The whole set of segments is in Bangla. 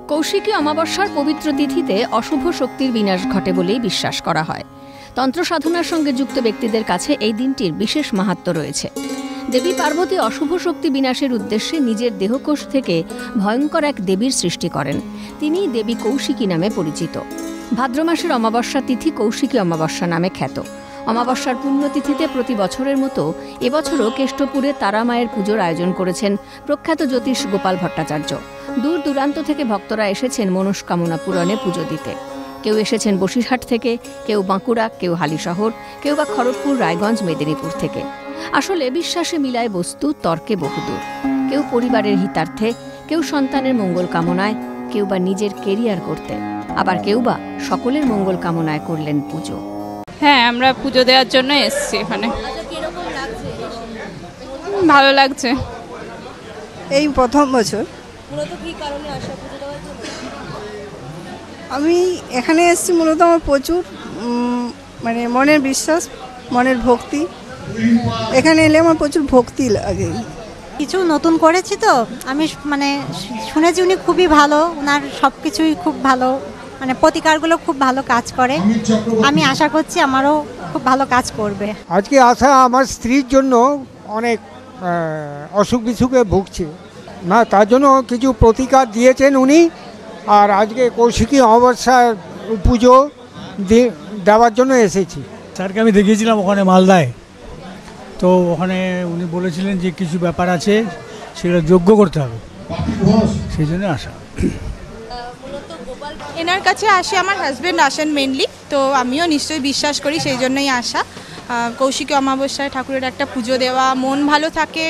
কৌশিকী অমাবস্যার পবিত্র তিথিতে অশুভ শক্তির বিনাশ ঘটে বলেই বিশ্বাস করা হয়। তন্ত্র সাধনার সঙ্গে যুক্ত ব্যক্তিদের কাছে এই দিনটির বিশেষ মাহাত্ম্য রয়েছে। দেবী পার্বতী অশুভ শক্তি বিনাশের উদ্দেশ্যে নিজের দেহকোষ থেকে ভয়ঙ্কর এক দেবীর সৃষ্টি করেন। তিনিই দেবী কৌশিকী নামে পরিচিত। ভাদ্র মাসের অমাবস্যা তিথি কৌশিকী অমাবস্যা নামে খ্যাত। অমাবস্যার পুণ্যতিথিতে প্রতি বছরের মতো এবছরও কেষ্টপুরে তারা মায়ের পুজোর আয়োজন করেছেন প্রখ্যাত জ্যোতিষ গোপাল ভট্টাচার্য। দূর দূরান্ত থেকে ভক্তরা এসেছেন মনস্কামনা পূরণে পুজো দিতে। কেউ এসেছেন বসিরহাট থেকে, কেউ বাঁকুড়া, কেউ হালিশহর, কেউ বা খড়গপুর, রায়গঞ্জ, মেদিনীপুর থেকে। আসলে বিশ্বাসে মিলায় বস্তু, তর্কে বহুদূর। কেউ পরিবারের হিতার্থে, কেউ সন্তানের মঙ্গল কামনায়, কেউ বা নিজের কেরিয়ার করতে, আবার কেউ বা সকলের মঙ্গল কামনায় করলেন পুজো। হ্যাঁ, আমরা পুজো দেওয়ার জন্য এসেছি এখানে। ভালো লাগছে। এই প্রথম বছর আমি এখানে এসেছি। মূলত আমার প্রচুর মনের বিশ্বাস, মনের ভক্তি। এখানে এলে আমার প্রচুর ভক্তি লাগে। কিছু নতুন করেছি তো আমি শুনেছি উনি খুবই ভালো, ওনার সব কিছুই খুব ভালো, প্রতিকারগুলো খুব ভালো কাজ করে। আমি আশা করছি আমারও খুব ভালো কাজ করবে। আজকে আসা আমার স্ত্রীর জন্য অনেক অসুখ বিসুখে ভুগছে না, তার জন্য কিছু প্রতিকার দিয়েছেন উনি। আর আজকে কৌশিকী অমাবস্যার পুজো দেওয়ার জন্য এসেছি। স্যারকে আমি দেখিয়েছিলাম ওখানে মালদায়, তো ওখানে উনি বলেছিলেন যে কিছু ব্যাপার আছে সেগুলো যোগ্য করতে হবে, সেই জন্য আসা। এনার কাছে আসে আমার হাজব্যান্ড আসেন মেনলি, তো আমিও নিশ্চয়ই বিশ্বাস করি, সেই জন্যই আসা। কৌশিকী অমাবস্যায় ঠাকুরের একটা পুজো দেওয়া, মন ভালো থাকে,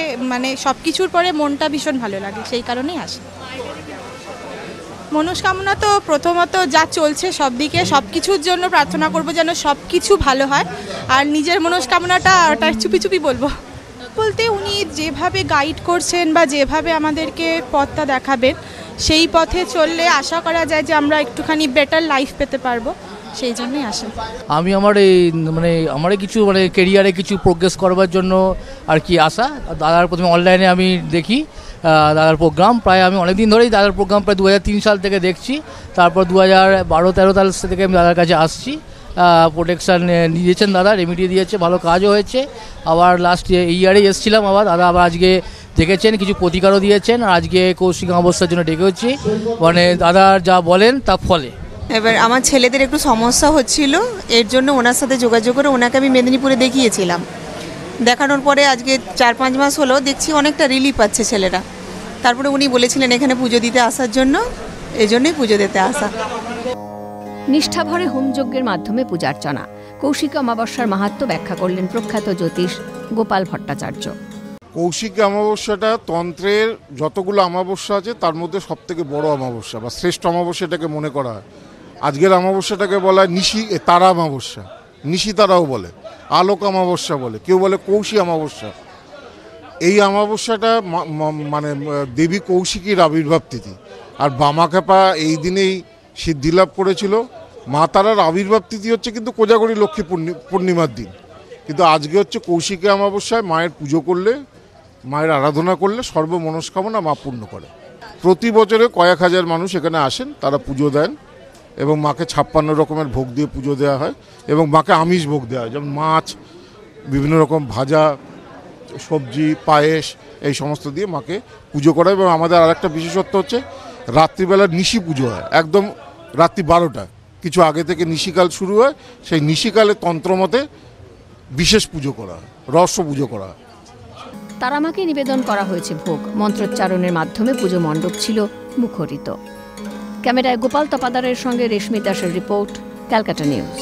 সব কিছুর পরে মনটা ভীষণ ভালো লাগে, সেই কারণেই আসা। মনস্কামনা তো প্রথমত যা চলছে সব দিকে, সব কিছুর জন্য প্রার্থনা করব যেন সব কিছু ভালো হয়। আর নিজের মনস্কামনাটা ওটা চুপি চুপি বলবো বলতে, উনি যেভাবে গাইড করছেন বা যেভাবে আমাদেরকে পথটা দেখাবেন, সেই পথে চললে আশা করা যায় যে আমরা একটুখানি বেটার লাইফ পেতে পারবো, সেই জন্যই আসা। আমি আমার আমার কিছু কেরিয়ারে কিছু প্রোগ্রেস করবার জন্য আর কি আসা। দাদার প্রথমে অনলাইনে আমি দেখি দাদার প্রোগ্রাম, প্রায় আমি অনেকদিন ধরেই দাদার প্রোগ্রাম প্রায় 2003 সাল থেকে দেখছি। তারপর 2012-13 সাল থেকে আমি দাদার কাছে আসছি। প্রোটেকশান দিয়েছেন দাদা, রেমিডি দিয়েছে, ভালো কাজও হয়েছে। আবার লাস্ট ইয়ারেই এসেছিলাম আবার, দাদা আবার আজকে দেখেছেন, কিছু প্রতিকারও দিয়েছেন। আর আজকে কৌশিকী অমাবস্যার জন্য ডেকে হচ্ছি, দাদা যা বলেন তা ফলে। এবার আমার ছেলেদের একটু সমস্যা হচ্ছিল, এর জন্য ওনার সাথে যোগাযোগ করে ওনাকে আমি মেদিনীপুরে দেখিয়েছিলাম। দেখানোর পরে আজকে 4-5 মাস হলো দেখছি অনেকটা রিলিফ পাচ্ছে ছেলেরা। তারপরে উনি বলেছিলেন এখানে পুজো দিতে আসার জন্য, এই জন্যই পুজো দিতে আসা। নিষ্ঠাভরে হোমযজ্ঞের মাধ্যমে পূজার্চনা। কৌশিকী অমাবস্যার মাহাত্ম্য ব্যাখ্যা করলেন প্রখ্যাত জ্যোতিষ গোপাল ভট্টাচার্য। কৌশিকী অমাবস্যাটা তন্ত্রের যতগুলো অমাবস্যা আছে তার মধ্যে সবথেকে বড় অমাবস্যা বা শ্রেষ্ঠ অমাবস্যাটাকে মনে করা হয়। আজকের অমাবস্যাটাকে বলা হয় তারা অমাবস্যা, নিশি তারাও বলে, আলোক অমাবস্যা বলে, কেউ বলে কৌশিক অমাবস্যা। এই অমাবস্যাটা দেবী কৌশিকীর আবির্ভাব তিথি। আর বামাখ্যাপা এই দিনেই সিদ্ধিলাভ করেছিল। মা তারার আবির্ভাব তিথি হচ্ছে কিন্তু কোজাগরী লক্ষ্মী পূর্ণিমার দিন, কিন্তু আজকে হচ্ছে কৌশিকী অমাবস্যায় মায়ের পুজো করলে, মায়ের আরাধনা করলে সর্বমনস্কামনা মা পূর্ণ করে। প্রতি বছরে কয়েক হাজার মানুষ এখানে আসেন, তারা পুজো দেন এবং মাকে 56 রকমের ভোগ দিয়ে পুজো দেওয়া হয় এবং মাকে আমিষ ভোগ দেওয়া হয়, যেমন মাছ, বিভিন্ন রকম ভাজা সবজি, পায়েস, এই সমস্ত দিয়ে মাকে পুজো করা হয়। এবং আমাদের আরেকটা বিশেষত্ব হচ্ছে রাত্রিবেলা নিশি পুজো হয়, একদম রাত্রি 12টা, কিছু আগে থেকে নিশিকাল শুরু হয়। সেই নিশিকালে তন্ত্রমতে বিশেষ পুজো করা হয়, রহস্য পুজো করা হয়। তারামাকে নিবেদন করা হয়েছে ভোগ। মন্ত্রোচ্চারণের মাধ্যমে পুজো মণ্ডপ ছিল মুখরিত। ক্যামেরায় গোপাল তপাদারের সঙ্গে রেশমি দাসের রিপোর্ট, ক্যালকাটা নিউজ।